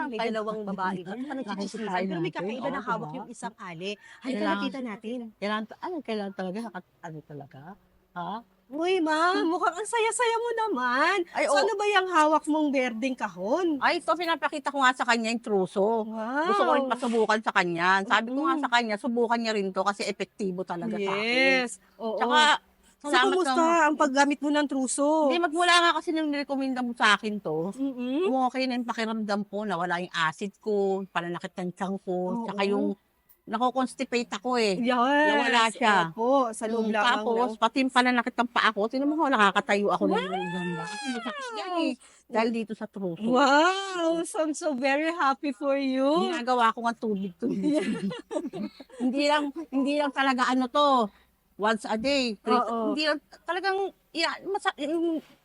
may kahit dalawang babae doon. Parang nakikita chichismisan. Pero may natin, kakaiba na oo, hawak diba? yung isang ali. Halika, Kailangan lapitan natin. kailangan talaga ano talaga, ha? Uy, ma'am, mukhang ang saya-saya mo naman. Ay, So, oo. ano ba yung hawak mong berdeng kahon? Ay, ito pinapakita ko nga sa kanya yung truso. Gusto ko rin Wow! pasubukan sa kanya. Sabi ko nga sa Mm. kanya, subukan niya rin 'to kasi epektibo talaga sa akin. Yes, oo. Tsaka So, salamat ng kamusta ang paggamit mo ng hindi, truso? magmula nga kasi nung nirekomenda mo sa'kin 'to, Mm. umokey na yung pakiramdam ko, nawala yung acid ko, pananakit ng tiyan ko, tsaka yung Oo. nako-constipate ako, eh, nawala Yes, siya. opo, sa loob lamang ng Tapos pati yung pananakit ng paa ko, tignan mo nga nakakatayo ako ng ganda. Masakit yan, wow! eh, dahil dito sa truso. Wow! So, I'm so very happy for you. Ginagawa ko ngang tubig-tubig. Hindi lang talaga ano 'to, once a day, Oo. hindi lang talagang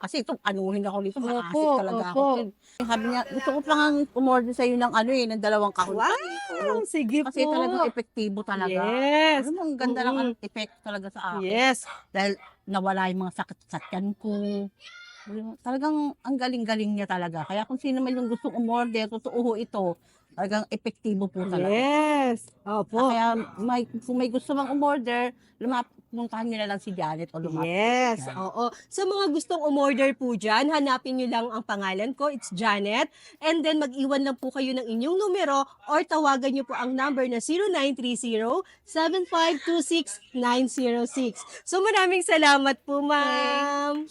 kasi ito anuhin ako dito, Opo, ma-acid talaga ako. opo. Sabi niya, gusto ko pa ngang umorder sa'yo ng ano, eh, ng 2 kahon pa Wow! dito. Sige Kasi talagang po. epektibo talaga. Yes. Alam mo ang ganda ng Mm. epekto talaga sa akin. Yes. Dahil nawala yung mga sakit sa tiyan ko. Talagang ang galing-galing niya talaga. Kaya kung sino man yung gustong umorder, totoo ho ito. Talagang epektibo po talaga. Yes. Opo. Kaya kung may gusto mang umorder, puntahan niyo na lang si Janet o lumapit Yes, siya. oo. Sa mga gustong umorder po dyan, hanapin nyo lang ang pangalan ko. It's Janet. And then mag-iwan lang po kayo ng inyong numero or tawagan nyo po ang number na 0930-7526906. So maraming salamat po, ma'am.